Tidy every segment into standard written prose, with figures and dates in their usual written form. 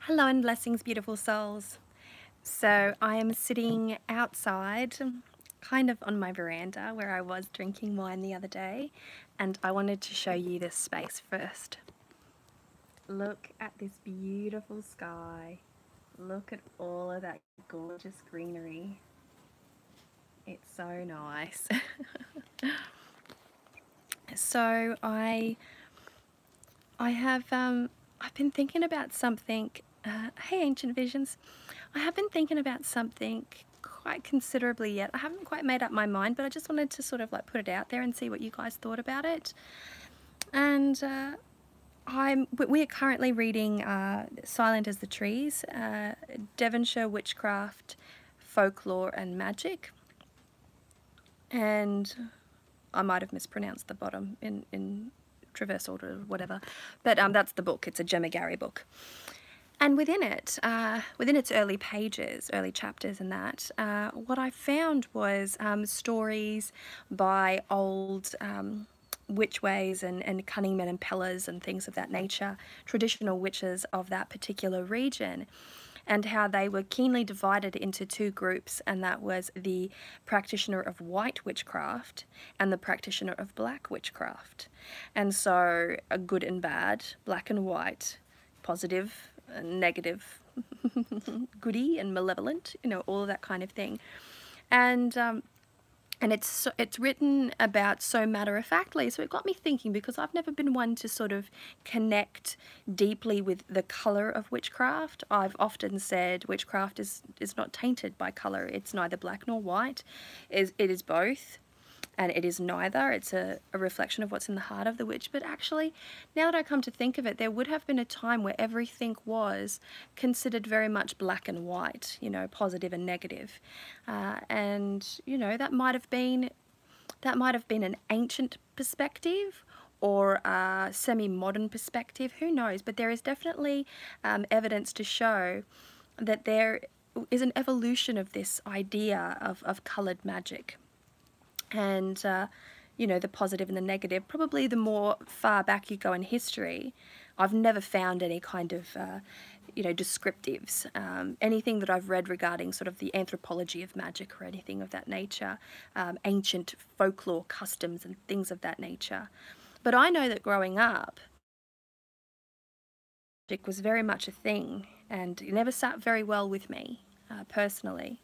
Hello and blessings, beautiful souls. So I am sitting outside, kind of on my veranda where I was drinking wine the other day, and I wanted to show you this space first. Look at this beautiful sky. Look at all of that gorgeous greenery. It's so nice. So I've been thinking about something. Hey, Ancient Visions. I have been thinking about something quite considerably yet. I haven't quite made up my mind, but I just wanted to sort of like put it out there and see what you guys thought about it. And we are currently reading Silent as the Trees, Devonshire Witchcraft, Folklore and Magic. And I might have mispronounced the bottom in reverse order or whatever, but that's the book. It's a Gemma Gary book. And within it, within its early pages, early chapters and that, what I found was stories by old witchways and cunning men and pellers and things of that nature, traditional witches of that particular region, and how they were keenly divided into two groups, and that was the practitioner of white witchcraft and the practitioner of black witchcraft. And so a good and bad, black and white, positive and negative, goody and malevolent, you know, all of that kind of thing. And it's written about so matter-of-factly, so it got me thinking, because I've never been one to sort of connect deeply with the colour of witchcraft. I've often said witchcraft is not tainted by colour. It's neither black nor white. It is both, and it is neither. It's a reflection of what's in the heart of the witch. But actually, now that I come to think of it, there would have been a time where everything was considered very much black and white, you know, positive and negative. And, you know, that might have been an ancient perspective or a semi-modern perspective, who knows? But there is definitely evidence to show that there is an evolution of this idea of coloured magic. And, you know, the positive and the negative. Probably the more far back you go in history, I've never found any kind of, you know, descriptives. Anything that I've read regarding sort of the anthropology of magic or anything of that nature, ancient folklore customs and things of that nature. But I know that growing up, magic was very much a thing, and it never sat very well with me, personally.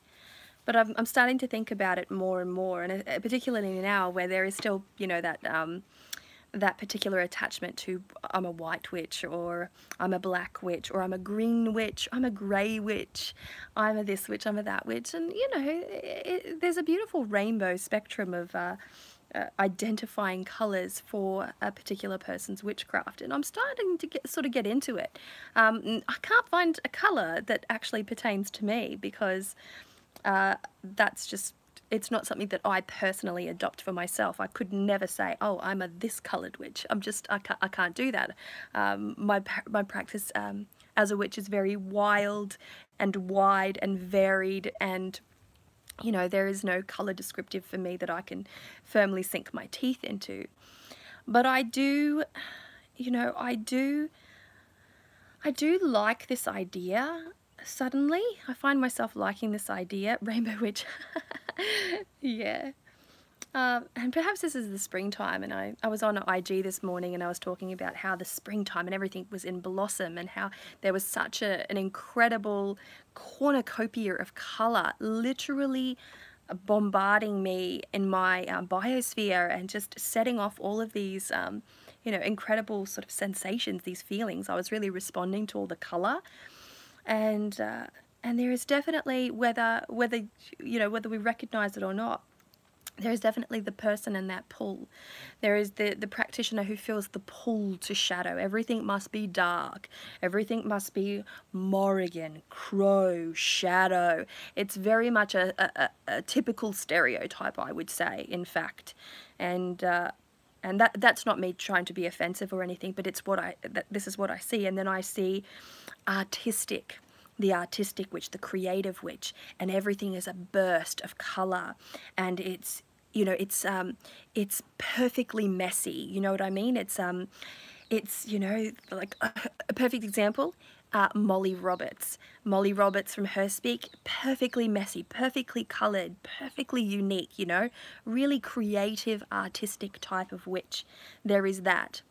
But I'm starting to think about it more and more, and particularly now where there is still, you know, that particular attachment to I'm a white witch, or I'm a black witch, or I'm a green witch, I'm a grey witch, I'm a this witch, I'm a that witch. And, you know, there's a beautiful rainbow spectrum of identifying colours for a particular person's witchcraft, and I'm starting to get into it. I can't find a colour that actually pertains to me, because that's just, it's not something that I personally adopt for myself. I could never say, oh, I'm a this coloured witch. I can't do that. My practice as a witch is very wild and wide and varied, and, you know, there is no colour descriptive for me that I can firmly sink my teeth into. But I do, you know, I do like this idea. Suddenly, I find myself liking this idea, Rainbow Witch. Yeah. And perhaps this is the springtime, and I was on IG this morning and I was talking about how the springtime and everything was in blossom, and how there was such an incredible cornucopia of colour literally bombarding me in my biosphere, and just setting off all of these you know, incredible sort of sensations, these feelings. I was really responding to all the colour. And there is definitely, whether you know, whether we recognize it or not, there is definitely the person in that pull. There is the practitioner who feels the pull to shadow. Everything must be dark. Everything must be Morrigan, crow, shadow. It's very much a typical stereotype, I would say, in fact. And that's not me trying to be offensive or anything, but it's this is what I see. And then I see the artistic witch, the creative witch, and everything is a burst of colour, and it's, you know, it's perfectly messy, you know what I mean? it's, you know, like a perfect example, Molly Roberts. Molly Roberts from Her Speak, perfectly messy, perfectly coloured, perfectly unique, you know, really creative, artistic type of witch. There is that.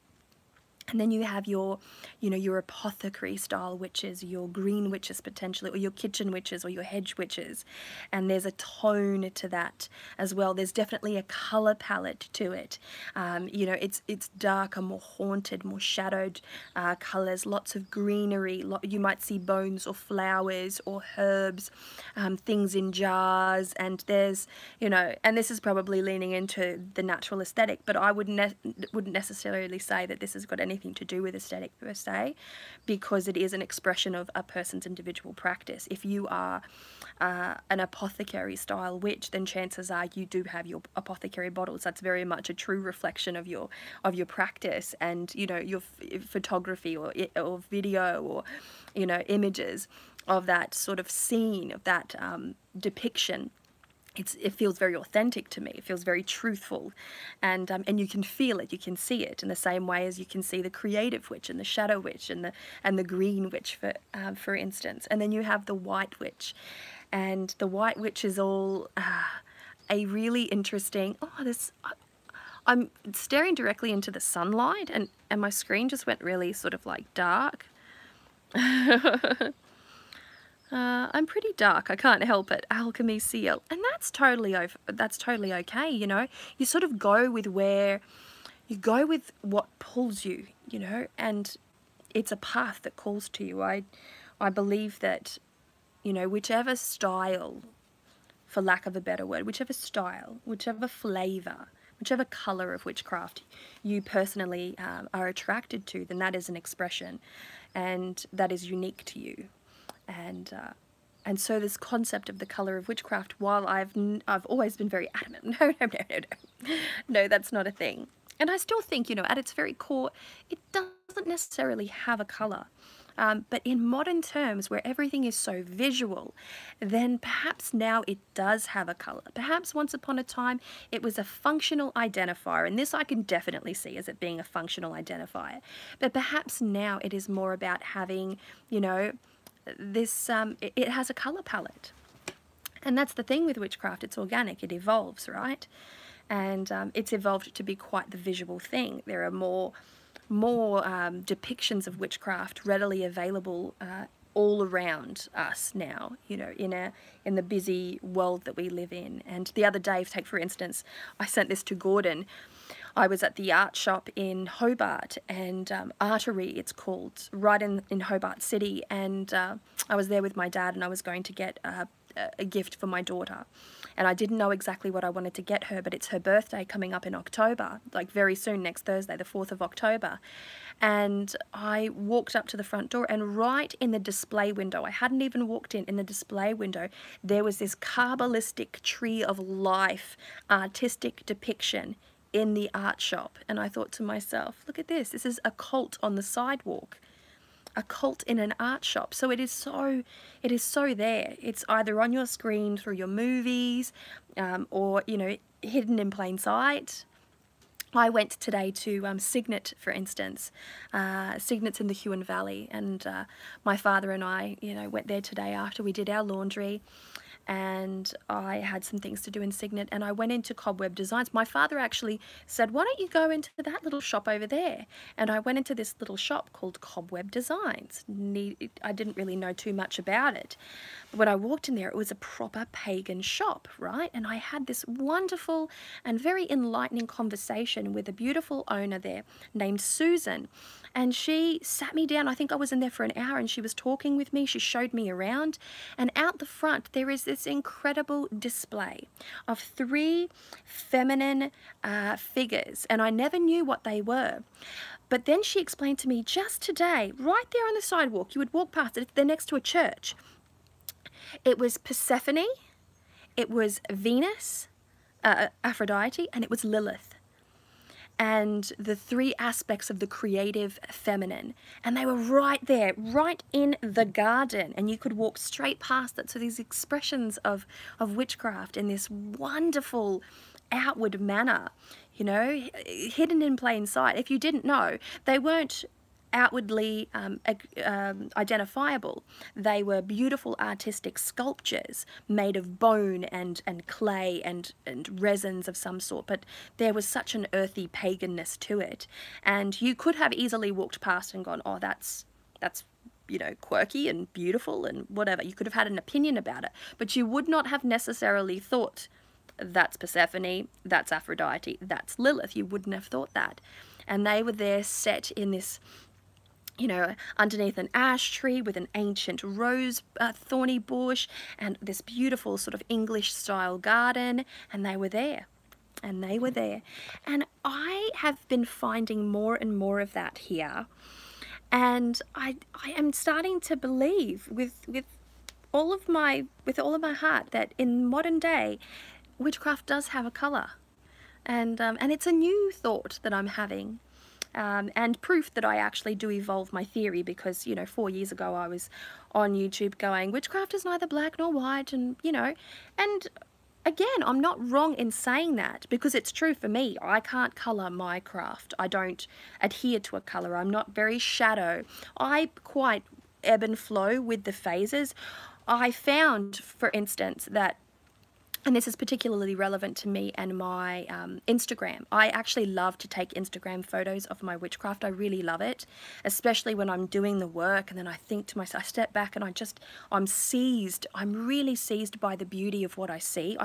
And then you have your, you know, your apothecary style witches, your green witches potentially, or your kitchen witches, or your hedge witches. And there's a tone to that as well. There's definitely a colour palette to it. You know, it's darker, more haunted, more shadowed colours, lots of greenery. You might see bones or flowers or herbs, things in jars. And there's, you know, and this is probably leaning into the natural aesthetic, but I wouldn't necessarily say that this has got anything to do with aesthetic per se, because it is an expression of a person's individual practice. If you are an apothecary style witch, then chances are you do have your apothecary bottles. That's very much a true reflection of your practice, and you know, your photography or video, or you know, images of that sort of scene, of that depiction. It feels very authentic to me. It feels very truthful, and you can feel it, you can see it in the same way as you can see the creative witch and the shadow witch and the green witch, for instance. And then you have the white witch, and the white witch is all a really interesting. I'm staring directly into the sunlight, and my screen just went really sort of like dark. I'm pretty dark, I can't help it. Alchemy seal, and that's totally okay, you know. You sort of go with what pulls you, you know, and it's a path that calls to you. I believe that, you know, whichever style, for lack of a better word, whichever style, whichever flavour, whichever colour of witchcraft you personally are attracted to, then that is an expression, and that is unique to you. And so this concept of the colour of witchcraft, while I've always been very adamant, no, that's not a thing. And I still think, you know, at its very core, it doesn't necessarily have a colour. But in modern terms, where everything is so visual, then perhaps now it does have a colour. Perhaps once upon a time it was a functional identifier, and this I can definitely see as it being a functional identifier. But perhaps now it is more about having, you know, this it has a color palette. And that's the thing with witchcraft, it's organic, it evolves, right? And it's evolved to be quite the visual thing. There are more depictions of witchcraft readily available all around us now, you know, in the busy world that we live in. And the other day, take for instance, I sent this to Gordon. I was at the art shop in Hobart, and Artery it's called, right in Hobart City, and I was there with my dad, and I was going to get a gift for my daughter, and I didn't know exactly what I wanted to get her, but it's her birthday coming up in October, like very soon, next Thursday, the 4th of October. And I walked up to the front door, and right in the display window, I hadn't even walked in the display window, there was this Kabbalistic tree of life artistic depiction in the art shop. And I thought to myself, look at this is a cult on the sidewalk, a cult in an art shop. So it is so there. It's either on your screen through your movies, or, you know, hidden in plain sight. I went today to Signet, for instance. Signet's in the Huon Valley, and my father and I, you know, went there today after we did our laundry, and I had some things to do in Signet, and I went into Cobweb Designs. My father actually said, why don't you go into that little shop over there? And I went into this little shop called Cobweb Designs. I didn't really know too much about it. But when I walked in there, it was a proper pagan shop, right? And I had this wonderful and very enlightening conversation with a beautiful owner there named Susan. And she sat me down. I think I was in there for an hour, and she was talking with me. She showed me around, and out the front there is this incredible display of 3 feminine figures, and I never knew what they were. But then she explained to me just today, right there on the sidewalk, you would walk past it, they're next to a church. It was Persephone, it was Venus, Aphrodite, and it was Lilith. And the 3 aspects of the creative feminine, and they were right there, right in the garden, and you could walk straight past it. So these expressions of witchcraft in this wonderful outward manner, you know, hidden in plain sight. If you didn't know, they weren't outwardly identifiable. They were beautiful artistic sculptures made of bone and clay and resins of some sort, but there was such an earthy paganness to it, and you could have easily walked past and gone, oh, that's you know, quirky and beautiful and whatever. You could have had an opinion about it, but you would not have necessarily thought, that's Persephone, that's Aphrodite, that's Lilith. You wouldn't have thought that. And they were there set in this, you know, underneath an ash tree with an ancient rose thorny bush and this beautiful sort of English style garden, and they were there. And they were there. And I have been finding more and more of that here. And I am starting to believe with all of my heart that in modern day, witchcraft does have a colour. And it's a new thought that I'm having. And proof that I actually do evolve my theory, because, you know, 4 years ago I was on YouTube going, witchcraft is neither black nor white, and, you know, and again, I'm not wrong in saying that, because it's true for me. I can't colour my craft. I don't adhere to a colour. I'm not very shadow. I quite ebb and flow with the phases. I found, for instance, that, and this is particularly relevant to me and my Instagram. I actually love to take Instagram photos of my witchcraft. I really love it, especially when I'm doing the work and then I think to myself, I step back and I'm really seized by the beauty of what I see.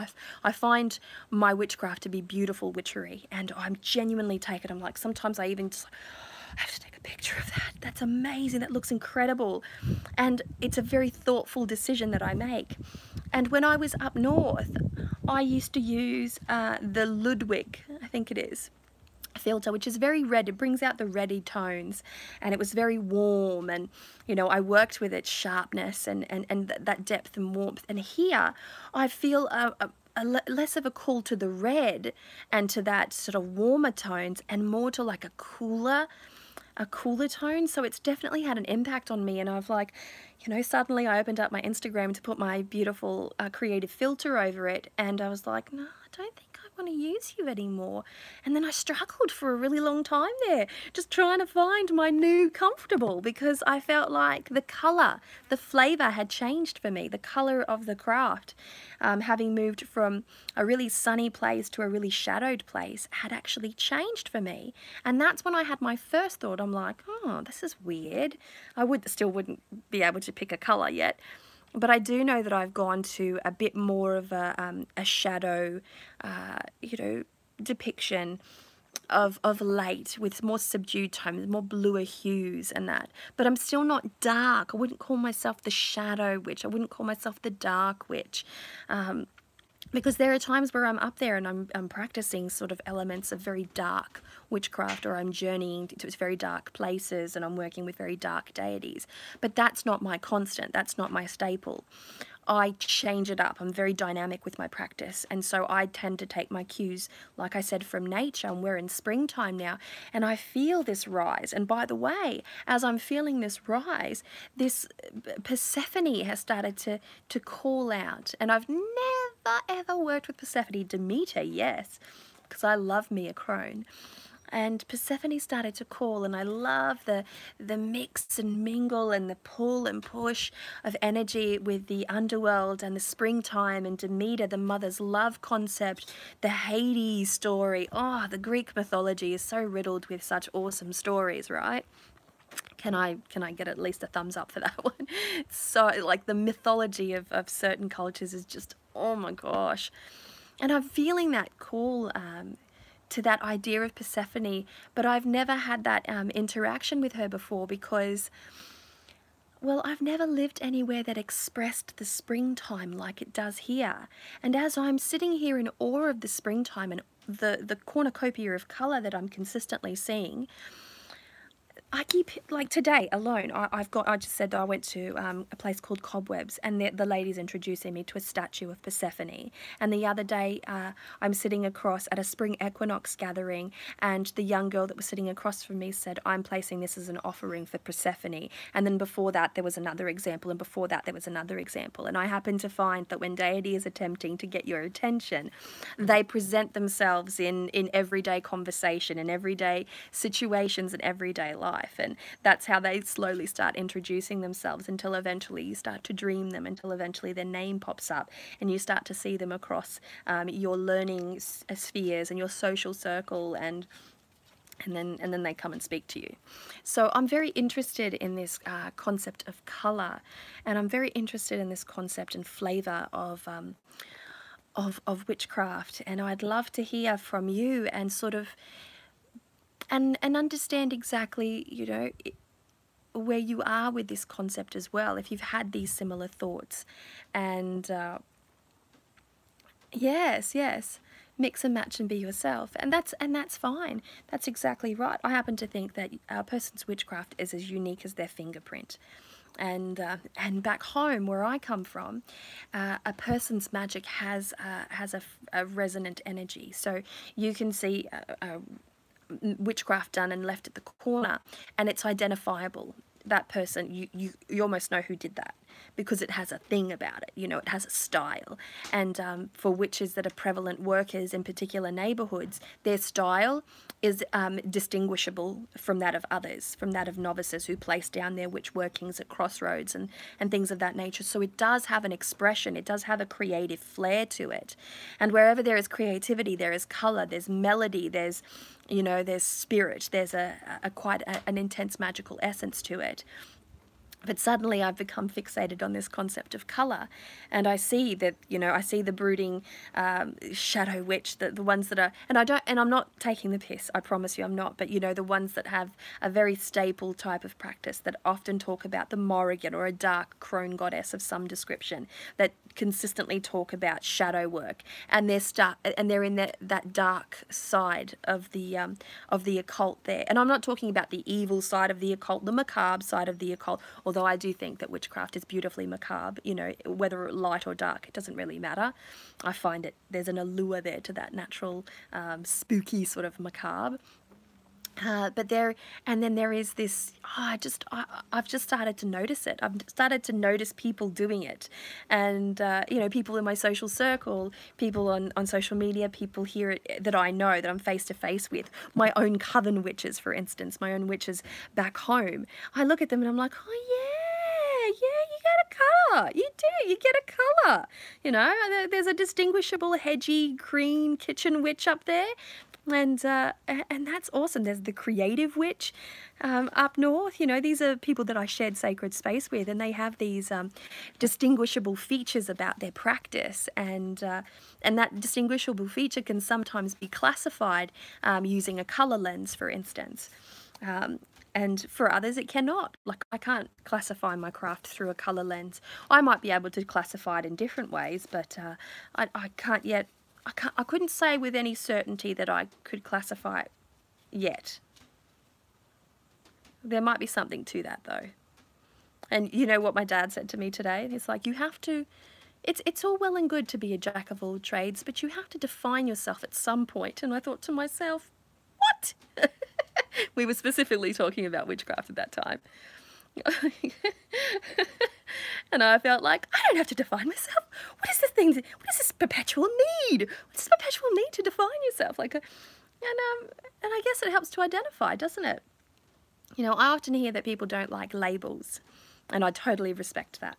I find my witchcraft to be beautiful witchery, and I'm genuinely taken. I'm like, sometimes I even just, I have to take a picture of that. That's amazing. That looks incredible. And it's a very thoughtful decision that I make. And when I was up north, I used to use the Ludwig, I think it is, filter, which is very red. It brings out the reddy tones, and it was very warm, and, you know, I worked with its sharpness and that depth and warmth. And here I feel less of a call to the red and to that sort of warmer tones, and more to like a cooler tone. So it's definitely had an impact on me, and I've, like, you know, suddenly I opened up my Instagram to put my beautiful creative filter over it, and I was like, no, I don't think I want to use you anymore. And then I struggled for a really long time there, just trying to find my new comfortable, because I felt like the colour, the flavour had changed for me. The colour of the craft, having moved from a really sunny place to a really shadowed place, had actually changed for me. And that's when I had my first thought. I'm like, oh, this is weird. I still wouldn't be able to pick a colour yet, but I do know that I've gone to a bit more of a shadow, you know, depiction of late, with more subdued tones, more bluer hues and that. But I'm still not dark. I wouldn't call myself the shadow witch. I wouldn't call myself the dark witch. Because there are times where I'm up there and I'm practicing sort of elements of very dark witchcraft, or I'm journeying to very dark places and I'm working with very dark deities. But that's not my constant. That's not my staple. I change it up. I'm very dynamic with my practice, and so I tend to take my cues, like I said, from nature. And we're in springtime now, and I feel this rise. And by the way, as I'm feeling this rise, this Persephone has started to call out. And I've never ever worked with Persephone. Demeter, yes, because I love me a crone. And Persephone started to call, and I love the mix and mingle and the pull and push of energy with the underworld and the springtime and Demeter, the mother's love concept, the Hades story. Oh, the Greek mythology is so riddled with such awesome stories, right? Can I get at least a thumbs up for that one? So, like, the mythology of certain cultures is just, oh my gosh. And I'm feeling that call to that idea of Persephone, but I've never had that interaction with her before, because, well, I've never lived anywhere that expressed the springtime like it does here. And as I'm sitting here in awe of the springtime and the cornucopia of colour that I'm consistently seeing, I keep, like today alone, I just said that I went to a place called Cobwebs, and the lady's introducing me to a statue of Persephone. And the other day, I'm sitting across at a spring equinox gathering, and the young girl that was sitting across from me said, I'm placing this as an offering for Persephone. And then before that, there was another example, and before that, there was another example. And I happen to find that when deity is attempting to get your attention, they present themselves in everyday conversation, in everyday situations, and everyday life. And that's how they slowly start introducing themselves, until eventually you start to dream them, until eventually their name pops up and you start to see them across your learning spheres and your social circle, and then they come and speak to you. So I'm very interested in this concept of colour, and I'm very interested in this concept and flavour of witchcraft, and I'd love to hear from you and sort of and understand exactly, you know, where you are with this concept as well, if you've had these similar thoughts. And yes, mix and match and be yourself, and that's fine. That's exactly right. I happen to think that a person's witchcraft is as unique as their fingerprint. And back home where I come from, a person's magic has a resonant energy. So you can see witchcraft done and left at the corner, and it's identifiable. That person, you almost know who did that, because it has a thing about it, you know, it has a style. And for witches that are prevalent workers in particular neighborhoods, their style is distinguishable from that of others, from that of novices who place down their witch workings at crossroads and things of that nature. So it does have an expression, it does have a creative flair to it. And wherever there is creativity, there is color, there's melody, there's, you know, there's spirit, there's quite an intense magical essence to it. But suddenly I've become fixated on this concept of colour, and I see that, you know, I see the brooding shadow witch, the ones that are, and I'm not taking the piss, I promise you I'm not, but you know, the ones that have a very staple type of practice that often talk about the Morrigan or a dark crone goddess of some description, that consistently talk about shadow work, and they're in that dark side of the occult there. And I'm not talking about the evil side of the occult, the macabre side of the occult, although I do think that witchcraft is beautifully macabre, you know, whether light or dark, it doesn't really matter. I find there's an allure there to that natural spooky sort of macabre. But then there is this, I've just started to notice it. I've started to notice people doing it. And, you know, people in my social circle, people on social media, people here that I know, that I'm face to face with, my own coven witches, for instance, my own witches back home. I look at them and I'm like, oh yeah, you get a colour. You do, you get a colour. You know, there's a distinguishable hedgy green kitchen witch up there. And that's awesome. There's the creative witch up north. You know, these are people that I shared sacred space with, and they have these distinguishable features about their practice, and that distinguishable feature can sometimes be classified using a color lens, for instance. And for others, it cannot. Like, I can't classify my craft through a color lens. I might be able to classify it in different ways, but I can't yet. I couldn't say with any certainty that I could classify it yet. There might be something to that, though. And you know what my dad said to me today? He's like, you have to, it's all well and good to be a jack of all trades, but you have to define yourself at some point. And I thought to myself, what? We were specifically talking about witchcraft at that time. And I felt like, I don't have to define myself. What is this thing? What is this perpetual need? What's this perpetual need to define yourself? Like, and I guess it helps to identify, doesn't it? You know, I often hear that people don't like labels, and I totally respect that.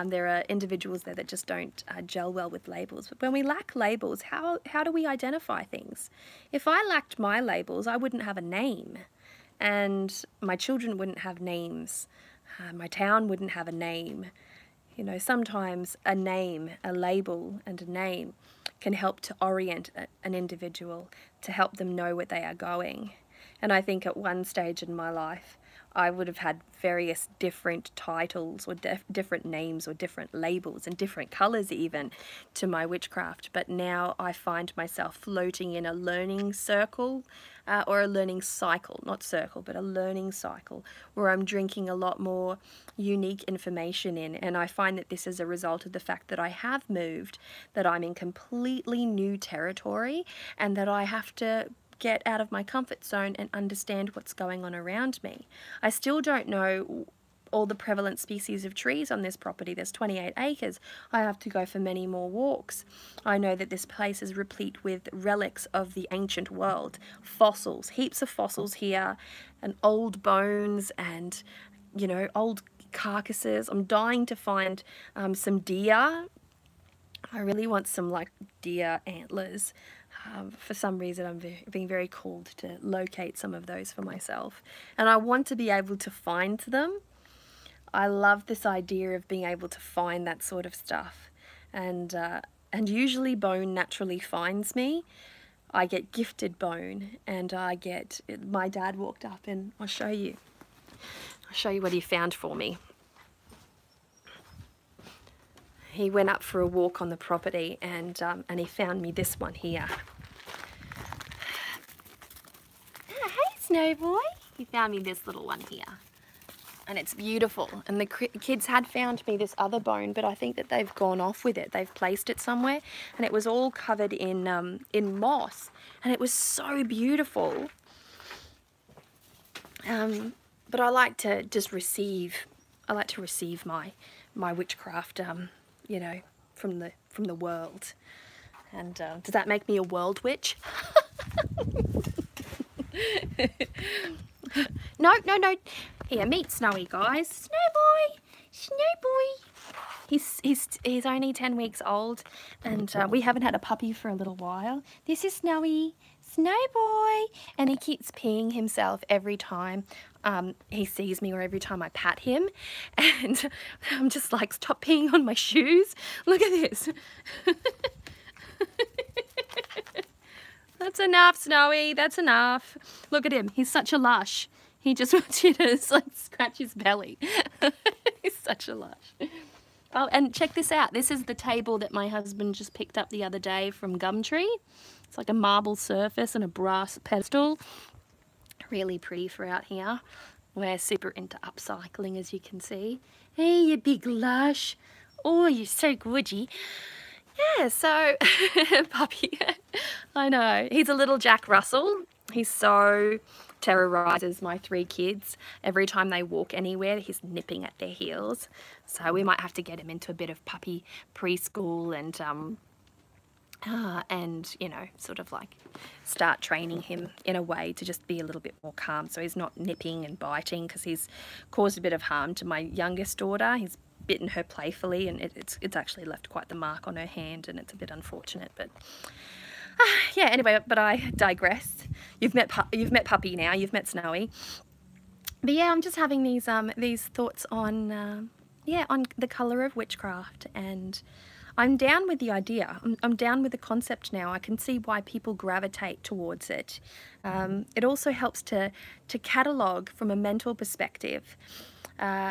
There are individuals there that just don't gel well with labels. But when we lack labels, how do we identify things? If I lacked my labels, I wouldn't have a name, and my children wouldn't have names. My town wouldn't have a name. You know, sometimes a name, a label and a name can help to orient an individual, to help them know where they are going. And I think at one stage in my life, I would have had various different titles or different names or different labels and different colours even to my witchcraft. But now I find myself floating in a learning circle or a learning cycle, not circle, but a learning cycle where I'm drinking a lot more unique information in. And I find that this is a result of the fact that I have moved, that I'm in completely new territory, and that I have to get out of my comfort zone and understand what's going on around me. I still don't know all the prevalent species of trees on this property. There's 28 acres. I have to go for many more walks. I know that this place is replete with relics of the ancient world, fossils, heaps of fossils here, and old bones and, you know, old carcasses. I'm dying to find some deer. I really want some like deer antlers. For some reason I'm being very called to locate some of those for myself, and I want to be able to find them. I love this idea of being able to find that sort of stuff, and usually bone naturally finds me. I get gifted bone, and my dad walked up, and I'll show you what he found for me. He went up for a walk on the property, and he found me this one here. Oh, hey, Snow Boy. He found me this little one here, and it's beautiful. And the kids had found me this other bone, but I think that they've gone off with it. They've placed it somewhere, and it was all covered in moss, and it was so beautiful. But I like to just receive. I like to receive my witchcraft. You know, from the world. And does that make me a world witch? No. Here, meet Snowy, guys. Snow boy. He's only 10 weeks old, and we haven't had a puppy for a little while. This is Snowy. Snow boy. And he keeps peeing himself every time he sees me, or every time I pat him, and I'm just like, stop peeing on my shoes. Look at this. That's enough, Snowy, that's enough. Look at him, he's such a lush. He just wants you to like scratch his belly. He's such a lush. Oh, and check this out. This is the table that my husband just picked up the other day from Gumtree. It's like a marble surface and a brass pedestal. Really pretty for out here. We're super into upcycling, as you can see. Hey, you big lush. Oh, you're so goody. Yeah, so puppy. I know. He's a little Jack Russell. He so terrorizes my 3 kids. Every time they walk anywhere, he's nipping at their heels. So we might have to get him into a bit of puppy preschool and you know, sort of like start training him in a way to just be a little bit more calm, so he's not nipping and biting, because he's caused a bit of harm to my youngest daughter. He's bitten her playfully, and it's actually left quite the mark on her hand, and it's a bit unfortunate. But yeah, anyway, but I digress. You've met Puppy now, you've met Snowy. But yeah, I'm just having these thoughts on yeah, on the colour of witchcraft, and I'm down with the idea. I'm down with the concept now. I can see why people gravitate towards it. It also helps to catalogue from a mental perspective,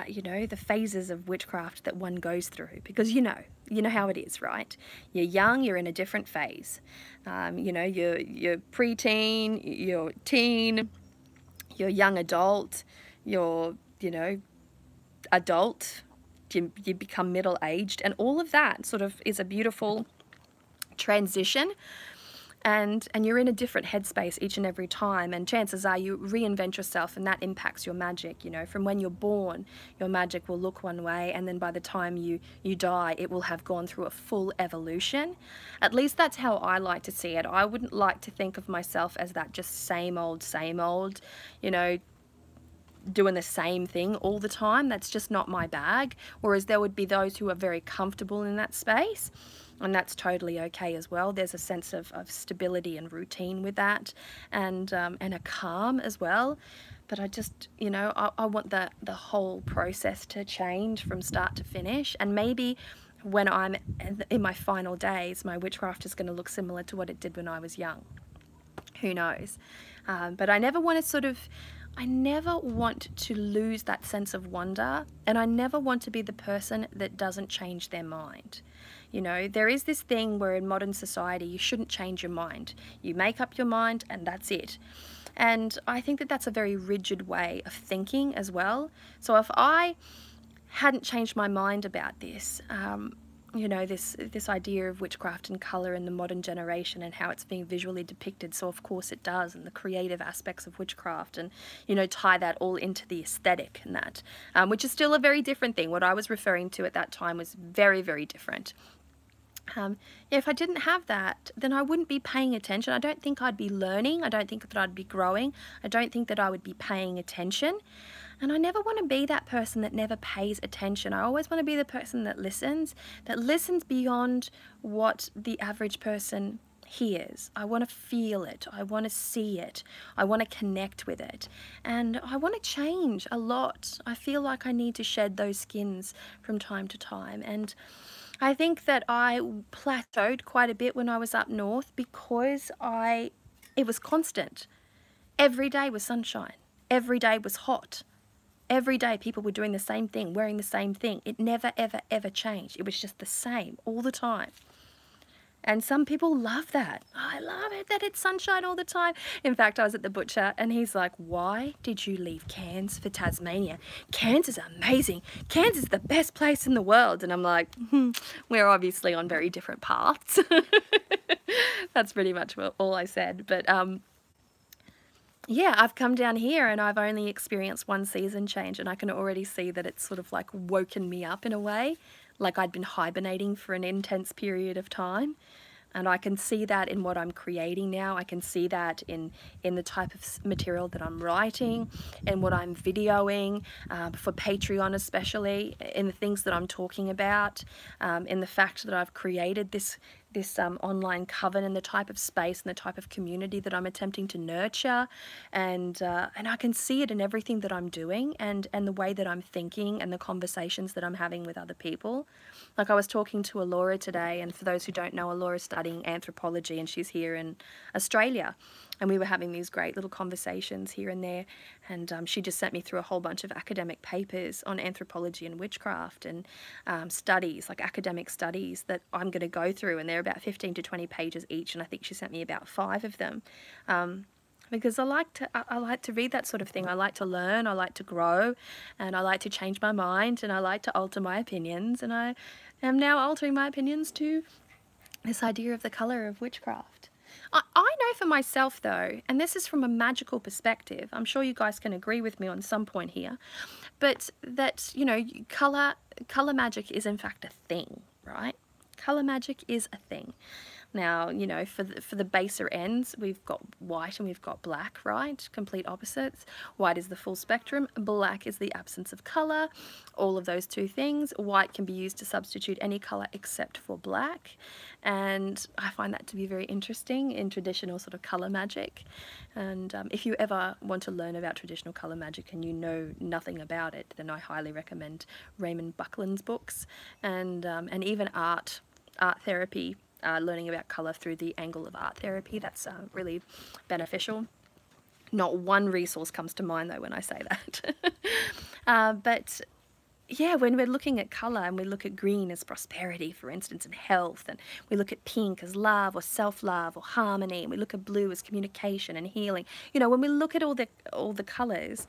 you know, the phases of witchcraft that one goes through, because you know how it is, right? You're young, you're in a different phase. You know, you're preteen, you're teen, you're young adult, you're, you know, adult. You become middle-aged, and all of that sort of is a beautiful transition, and you're in a different headspace each and every time, and chances are you reinvent yourself, and that impacts your magic. You know, from when you're born, your magic will look one way, and then by the time you die, it will have gone through a full evolution. At least that's how I like to see it. I wouldn't like to think of myself as that just same old, you know, doing the same thing all the time. That's just not my bag. Whereas there would be those who are very comfortable in that space, and that's totally okay as well. There's a sense of stability and routine with that, and a calm as well. But I just, you know, I want the whole process to change from start to finish, and maybe when I'm in my final days, my witchcraft is going to look similar to what it did when I was young. Who knows? But I never want to sort of, I never want to lose that sense of wonder, and I never want to be the person that doesn't change their mind. You know, there is this thing where in modern society you shouldn't change your mind. You make up your mind and that's it. And I think that that's a very rigid way of thinking as well. So if I hadn't changed my mind about this, you know, this idea of witchcraft and colour in the modern generation and how it's being visually depicted, so of course it does, and the creative aspects of witchcraft, and, you know, tie that all into the aesthetic and that, which is still a very different thing. What I was referring to at that time was very, very different. Yeah, if I didn't have that, then I wouldn't be paying attention. I don't think I'd be learning. I don't think that I'd be growing. I don't think that I would be paying attention. And I never want to be that person that never pays attention. I always want to be the person that listens beyond what the average person hears. I want to feel it. I want to see it. I want to connect with it. And I want to change a lot. I feel like I need to shed those skins from time to time. And I think that I plateaued quite a bit when I was up north because it was constant. Every day was sunshine. Every day was hot. Every day people were doing the same thing, wearing the same thing. It never, ever, ever changed. It was just the same all the time. And some people love that. I love it that it's sunshine all the time. In fact, I was at the butcher and he's like, why did you leave Cairns for Tasmania? Cairns is amazing. Cairns is the best place in the world. And I'm like, we're obviously on very different paths. That's pretty much all I said. But yeah, I've come down here and I've only experienced one season change, and I can already see that it's sort of like woken me up in a way, like I'd been hibernating for an intense period of time. And I can see that in what I'm creating now. I can see that in the type of material that I'm writing, and what I'm videoing, for Patreon especially, in the things that I'm talking about, in the fact that I've created this online coven, and the type of space and the type of community that I'm attempting to nurture, and I can see it in everything that I'm doing, and the way that I'm thinking, and the conversations that I'm having with other people. Like I was talking to Alora today, and for those who don't know, Alora's studying anthropology and she's here in Australia, and we were having these great little conversations here and there, and she just sent me through a whole bunch of academic papers on anthropology and witchcraft, and studies, like academic studies that I'm going to go through, and they're about 15 to 20 pages each, and I think she sent me about 5 of them. Because I like to read that sort of thing. I like to learn, I like to grow, and I like to change my mind, and I like to alter my opinions, and I am now altering my opinions to this idea of the colour of witchcraft. I know for myself though, and this is from a magical perspective, I'm sure you guys can agree with me on some point here, but that, you know, colour magic is in fact a thing, right? Colour magic is a thing. Now, you know, for the baser ends, we've got white and we've got black, right? Complete opposites. White is the full spectrum. Black is the absence of colour. All of those two things. White can be used to substitute any colour except for black. And I find that to be very interesting in traditional sort of colour magic. And if you ever want to learn about traditional colour magic and you know nothing about it, then I highly recommend Raymond Buckland's books, and even art therapy. Learning about colour through the angle of art therapy, that's really beneficial. Not one resource comes to mind though when I say that. But yeah, when we're looking at colour and we look at green as prosperity, for instance, and health, and we look at pink as love or self-love or harmony, and we look at blue as communication and healing, you know, when we look at all the colours,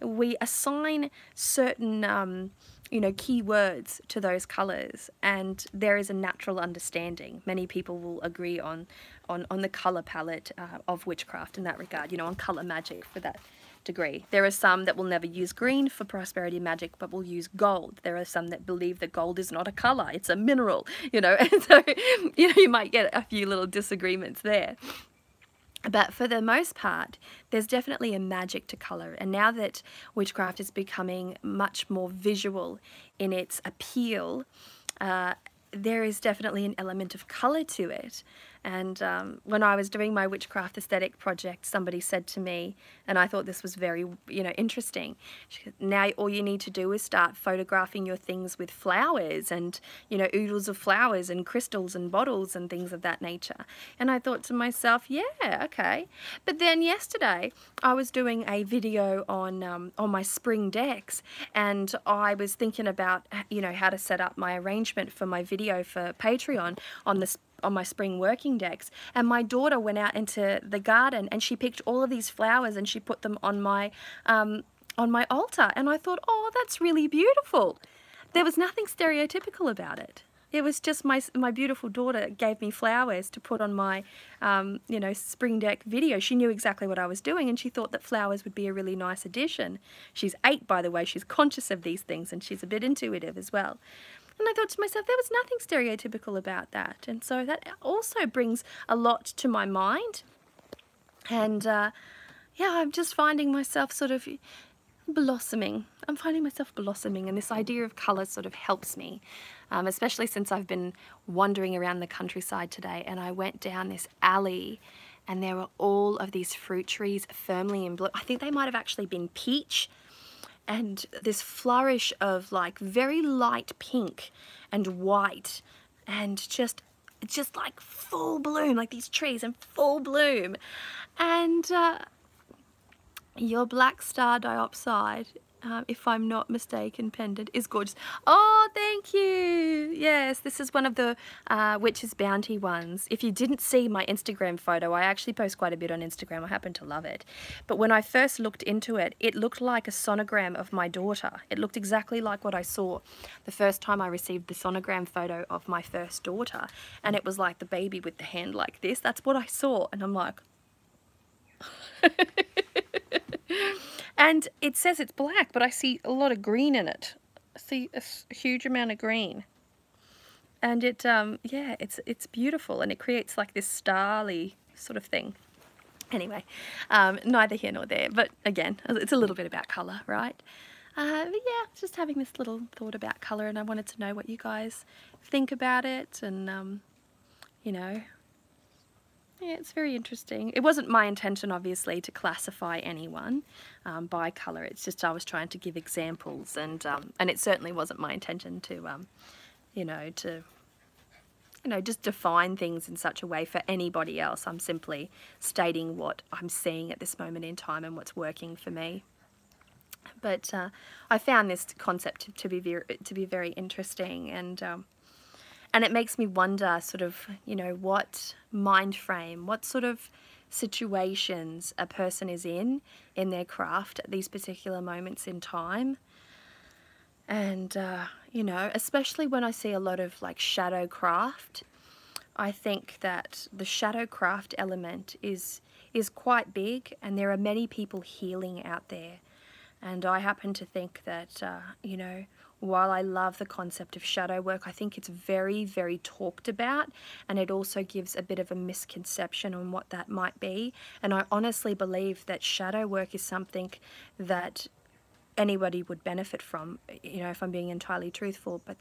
we assign certain you know, key words to those colours, and there is a natural understanding. Many people will agree on the colour palette of witchcraft in that regard, you know, on colour magic for that degree. There are some that will never use green for prosperity magic, but will use gold. There are some that believe that gold is not a colour, it's a mineral, you know, and so, you know, you might get a few little disagreements there. But for the most part, there's definitely a magic to colour. And now that witchcraft is becoming much more visual in its appeal, there is definitely an element of colour to it. And when I was doing my witchcraft aesthetic project, somebody said to me, and I thought this was very, interesting. She goes, now all you need to do is start photographing your things with flowers and, oodles of flowers and crystals and bottles and things of that nature. And I thought to myself, yeah, okay. But then yesterday I was doing a video on my spring decks, and I was thinking about, how to set up my arrangement for my video for Patreon on my spring working decks, and my daughter went out into the garden and she picked all of these flowers and she put them on my altar, and I thought, oh, that's really beautiful. There was nothing stereotypical about it. It was just my beautiful daughter gave me flowers to put on my spring deck video. She knew exactly what I was doing, and she thought that flowers would be a really nice addition. She's 8, by the way. She's conscious of these things, and she's a bit intuitive as well. And I thought to myself, there was nothing stereotypical about that. And so that also brings a lot to my mind. And yeah, I'm just finding myself sort of blossoming. I'm finding myself blossoming, and this idea of colour sort of helps me, especially since I've been wandering around the countryside today, and I went down this alley and there were all of these fruit trees firmly in bloom. I think they might have actually been peach, and this flourish of like very light pink and white, and just like full bloom, like these trees in full bloom. And your black star diopside, if I'm not mistaken, pendant, is gorgeous. Oh, thank you. Yes, this is one of the Witch's Bounty ones. If you didn't see my Instagram photo, I actually post quite a bit on Instagram. I happen to love it. But when I first looked into it, it looked like a sonogram of my daughter. It looked exactly like what I saw the first time I received the sonogram photo of my first daughter. And it was like the baby with the hand like this. That's what I saw. And I'm like... And it says it's black, but I see a lot of green in it. I see a huge amount of green. And it, yeah, it's beautiful, and it creates like this starly sort of thing. Anyway, neither here nor there, but again, it's a little bit about colour, right? But yeah, just having this little thought about colour, and I wanted to know what you guys think about it, and, yeah, it's very interesting. It wasn't my intention, obviously, to classify anyone by colour. It's just I was trying to give examples, and it certainly wasn't my intention to, just define things in such a way for anybody else. I'm simply stating what I'm seeing at this moment in time and what's working for me. But I found this concept to be very interesting, and it makes me wonder sort of, what mind frame, what sort of situations a person is in their craft at these particular moments in time. And, especially when I see a lot of like shadow craft, I think that the shadow craft element is quite big, and there are many people healing out there. And I happen to think that, while I love the concept of shadow work, I think it's very, very talked about, and it also gives a bit of a misconception on what that might be. And I honestly believe that shadow work is something that anybody would benefit from, if I'm being entirely truthful. But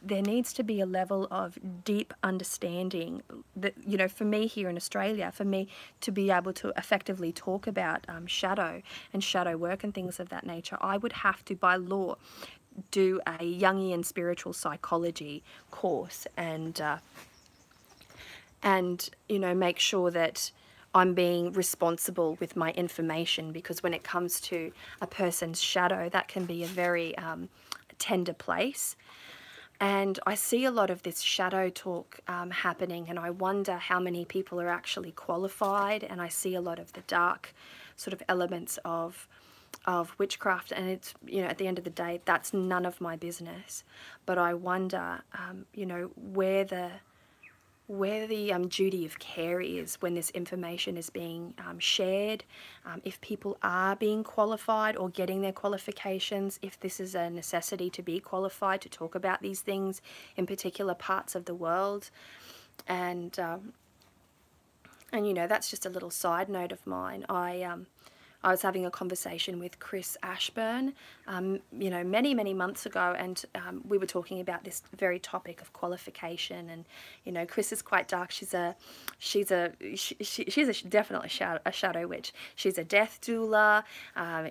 there needs to be a level of deep understanding that, for me here in Australia, for me to be able to effectively talk about shadow and shadow work and things of that nature, I would have to, by law, do a Jungian spiritual psychology course and make sure that I'm being responsible with my information, because when it comes to a person's shadow, that can be a very tender place. And I see a lot of this shadow talk happening, and I wonder how many people are actually qualified. And I see a lot of the dark sort of elements of witchcraft, and it's, at the end of the day, that's none of my business. But I wonder, where the duty of care is when this information is being shared, if people are being qualified or getting their qualifications, if this is a necessity to be qualified to talk about these things in particular parts of the world. And that's just a little side note of mine. I I was having a conversation with Chris Ashburn, you know, many months ago, and we were talking about this very topic of qualification. And you know, Chris is quite dark. She's definitely a shadow witch. She's a death doula.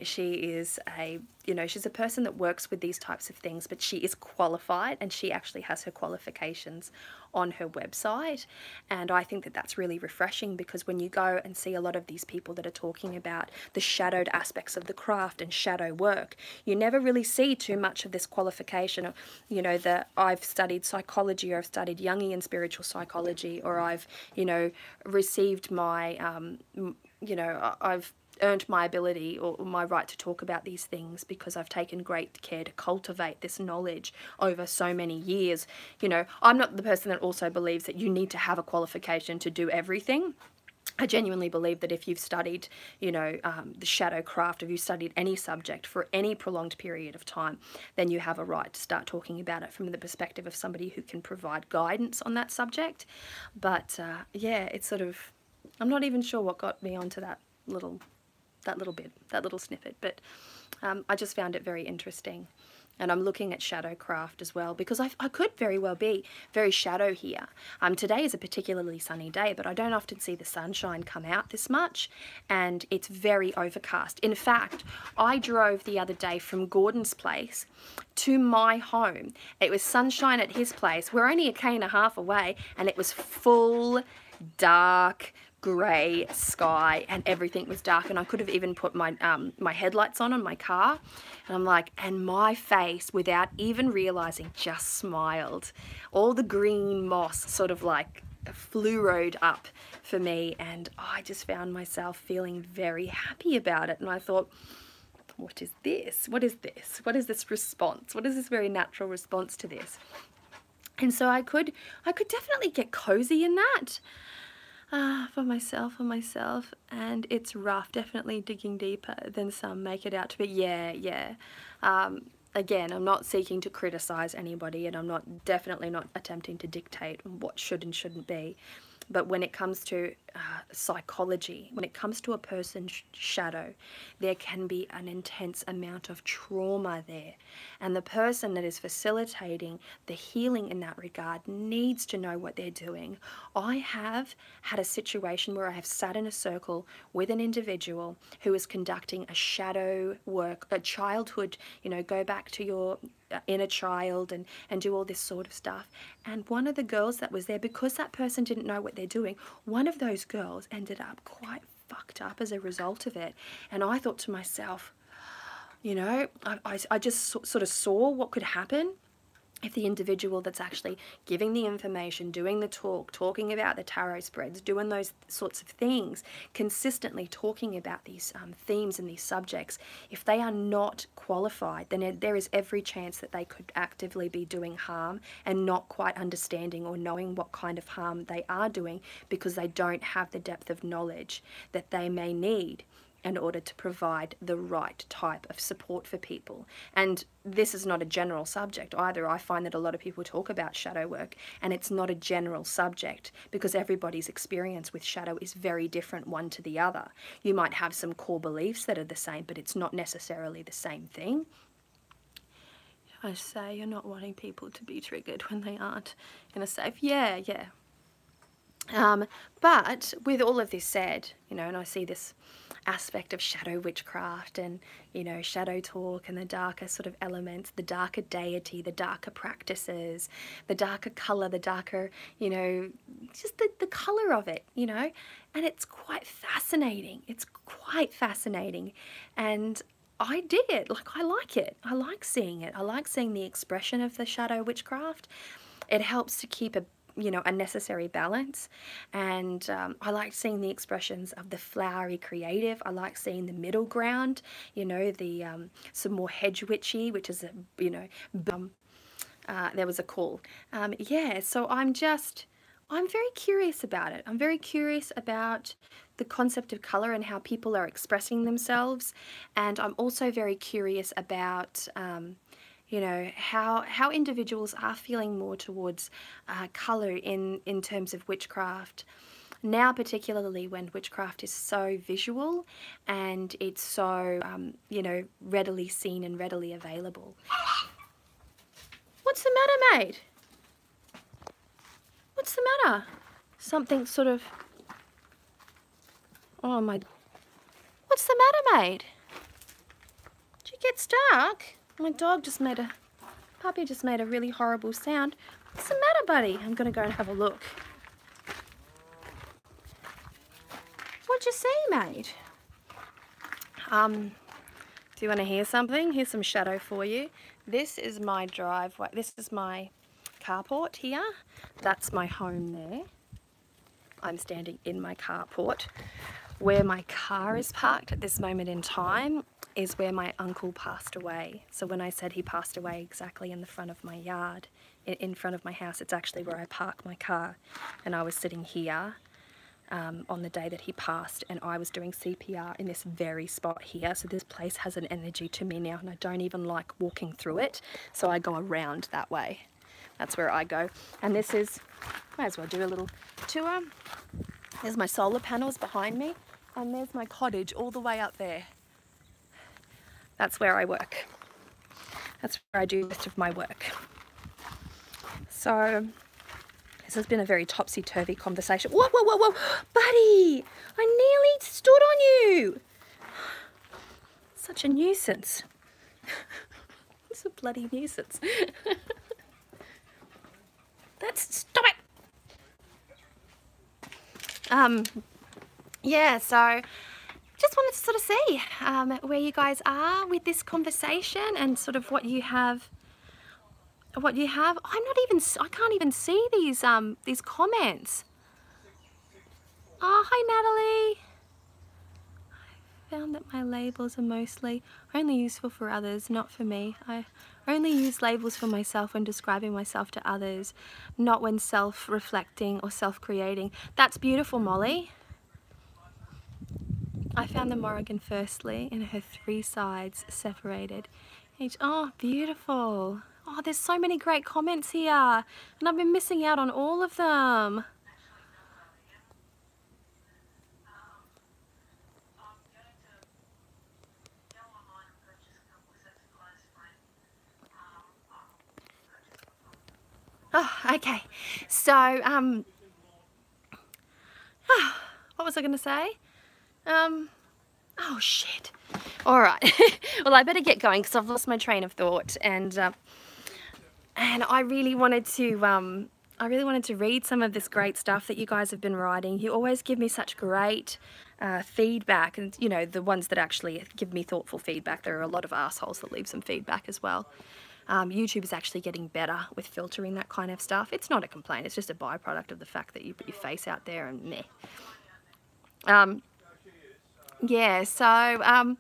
She is a, you know, she's a person that works with these types of things, but she is qualified, and she actually has her qualifications on her website. And I think that that's really refreshing, because when you go and see a lot of these people that are talking about the shadowed aspects of the craft and shadow work, you never really see too much of this qualification. You know, that I've studied psychology, or I've studied Jungian spiritual psychology, or I've, you know, received my, you know, I've earned my ability or my right to talk about these things because I've taken great care to cultivate this knowledge over so many years. You know, I'm not the person that also believes that you need to have a qualification to do everything. I genuinely believe that if you've studied, you know, the shadow craft, if you've studied any subject for any prolonged period of time, then you have a right to start talking about it from the perspective of somebody who can provide guidance on that subject. But yeah, it's sort of, I'm not even sure what got me onto that little snippet, but I just found it very interesting. And I'm looking at shadow craft as well, because I could very well be very shadow here. Today is a particularly sunny day, but I don't often see the sunshine come out this much, and it's very overcast. In fact, I drove the other day from Gordon's place to my home. It was sunshine at his place. We're only a K&a-half away, and it was full dark grey sky, and everything was dark, and I could have even put my my headlights on my car, and I'm like, and my face, without even realizing, just smiled. All the green moss sort of like fluoroed up for me, and I just found myself feeling very happy about it. And I thought, what is this? What is this? What is this response? What is this very natural response to this? And so I could definitely get cozy in that. For myself, and it's rough, definitely digging deeper than some make it out to be. Yeah. Again, I'm not seeking to criticize anybody, and I'm definitely not attempting to dictate what should and shouldn't be. But when it comes to psychology, when it comes to a person's shadow, there can be an intense amount of trauma there. And the person that is facilitating the healing in that regard needs to know what they're doing. I have had a situation where I have sat in a circle with an individual who is conducting a shadow work, a childhood, you know, go back to your inner child and do all this sort of stuff. And one of the girls that was there, because that person didn't know what they're doing, one of those girls ended up quite fucked up as a result of it. And I thought to myself, you know, I just sort of saw what could happen if the individual that's actually giving the information, doing the talking about the tarot spreads, doing those sorts of things, consistently talking about these themes and these subjects, if they are not qualified, then there is every chance that they could actively be doing harm and not quite understanding or knowing what kind of harm they are doing, because they don't have the depth of knowledge that they may need in order to provide the right type of support for people. And this is not a general subject either. I find that a lot of people talk about shadow work, and it's not a general subject, because everybody's experience with shadow is very different one to the other. You might have some core beliefs that are the same, but it's not necessarily the same thing. I say you're not wanting people to be triggered when they aren't in a safe, yeah. But with all of this said, you know, and I see this aspect of shadow witchcraft and, you know, shadow talk and the darker sort of elements, the darker deity, the darker practices, the darker colour, the darker, you know, just the colour of it, you know, and it's quite fascinating. It's quite fascinating. And I dig it. Like, I like it. I like seeing it. I like seeing the expression of the shadow witchcraft. It helps to keep a necessary balance, and I like seeing the expressions of the flowery creative. I like seeing the middle ground, you know, the some more hedge witchy, which is a, you know, there was a call. Yeah, so I'm very curious about it. I'm very curious about the concept of colour and how people are expressing themselves, and I'm also very curious about you know, how individuals are feeling more towards colour in terms of witchcraft. now particularly when witchcraft is so visual and it's so, you know, readily seen and readily available. What's the matter, mate? What's the matter? Something sort of... Oh my... What's the matter, mate? Did you get stuck? My dog just made a... Puppy just made a really horrible sound. What's the matter, buddy? I'm going to go and have a look. What'd you see, mate? Do you want to hear something? Here's some shadow for you. This is my driveway. This is my carport here. That's my home there. I'm standing in my carport. Where my car is parked at this moment in time is where my uncle passed away. So when I said he passed away exactly in the front of my yard, in front of my house, it's actually where I park my car. And I was sitting here on the day that he passed, and I was doing CPR in this very spot here. So this place has an energy to me now, and I don't even like walking through it, so I go around that way. That's where I go. And this is, might as well do a little tour. There's my solar panels behind me, and there's my cottage all the way up there. That's where I work. That's where I do most of my work. So this has been a very topsy-turvy conversation. Whoa, whoa, whoa, whoa, buddy! I nearly stood on you! Such a nuisance. It's a bloody nuisance. Stop it! Yeah, so just wanted to sort of see where you guys are with this conversation and sort of what you have. I'm not even, I can't even see these comments. Oh, hi Natalie. I found that my labels are mostly only useful for others, not for me. I only use labels for myself when describing myself to others, not when self-reflecting or self-creating. That's beautiful, Molly. I found the Morrigan firstly in her 3 sides separated. Oh, beautiful. Oh, there's so many great comments here, and I've been missing out on all of them. Oh, okay. So, what was I going to say? Oh shit. All right. Well, I better get going because I've lost my train of thought, and I really wanted to read some of this great stuff that you guys have been writing. You always give me such great feedback, and you know, the ones that actually give me thoughtful feedback. There are a lot of assholes that leave some feedback as well. YouTube is actually getting better with filtering that kind of stuff. It's not a complaint, it's just a byproduct of the fact that you put your face out there and meh. Yeah, so yeah,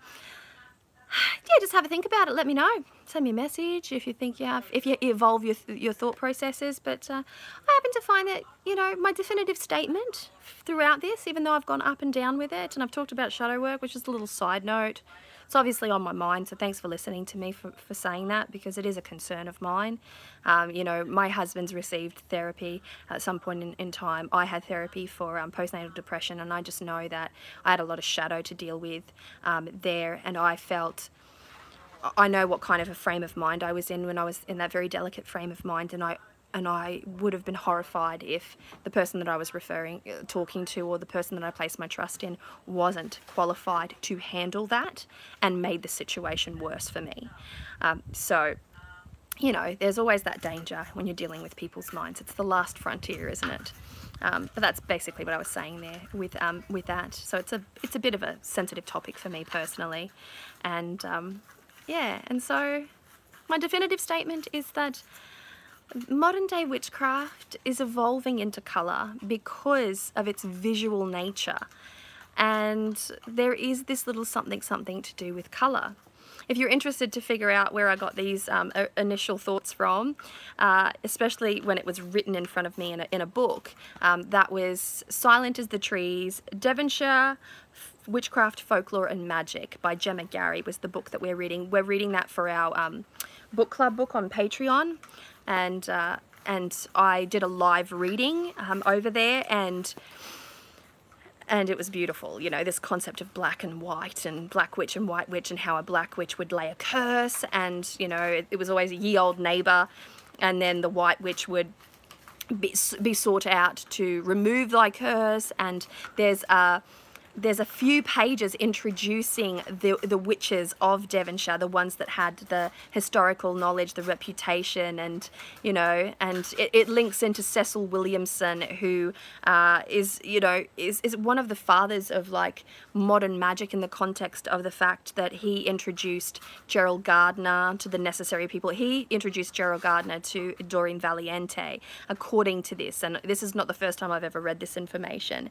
just have a think about it. Let me know. Send me a message if you think you have, if you evolve your thought processes. But I happen to find that, you know, my definitive statement throughout this, even though I've gone up and down with it, and I've talked about shadow work, which is a little side note. It's obviously on my mind, so thanks for listening to me for saying that, because it is a concern of mine. You know, my husband's received therapy at some point in time. I had therapy for postnatal depression, and I just know that I had a lot of shadow to deal with there, and I know what kind of a frame of mind I was in when I was in that very delicate frame of mind, and I would have been horrified if the person that I was talking to, or the person that I placed my trust in, wasn't qualified to handle that and made the situation worse for me. So, you know, there's always that danger when you're dealing with people's minds. It's the last frontier, isn't it? But that's basically what I was saying there with that. So it's a bit of a sensitive topic for me personally, and yeah. And so my definitive statement is that modern day witchcraft is evolving into colour because of its visual nature, and there is this little something to do with colour. If you're interested to figure out where I got these initial thoughts from, especially when it was written in front of me in a book, that was Silent as the Trees, Devonshire Witchcraft, Folklore and Magic by Gemma Gary was the book that we're reading. We're reading that for our book club book on Patreon, and I did a live reading over there, and and it was beautiful, you know, this concept of black and black witch and white witch, and how a black witch would lay a curse, and, you know, it was always a ye old neighbour, and then the white witch would be sought out to remove thy curse. And there's a few pages introducing the witches of Devonshire, the ones that had the historical knowledge, the reputation, and, you know, and it links into Cecil Williamson, who is, you know, is one of the fathers of, like, modern magic, in the context of the fact that he introduced Gerald Gardner to the Necessary People. He introduced Gerald Gardner to Doreen Valiente, according to this, and this is not the first time I've ever read this information.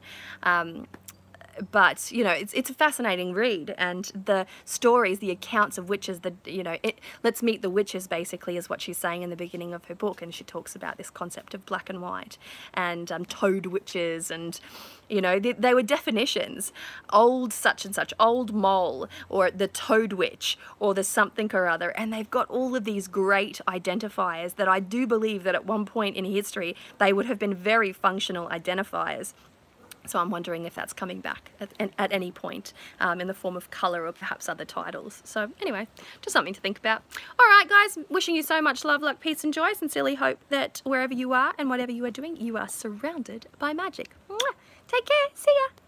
But, you know, it's a fascinating read, and the stories, the accounts of witches, you know, let's meet the witches, basically, is what she's saying in the beginning of her book, and she talks about this concept of black and white, and toad witches, and, you know, they were definitions. Old such and such, old mole, or the toad witch, or the something or other, and they've got all of these great identifiers that I do believe that at one point in history they would have been very functional identifiers. So I'm wondering if that's coming back at any point in the form of colour or perhaps other titles. So anyway, just something to think about. All right, guys, wishing you so much love, luck, peace and joy. Sincerely hope that wherever you are and whatever you are doing, you are surrounded by magic. Mwah! Take care. See ya.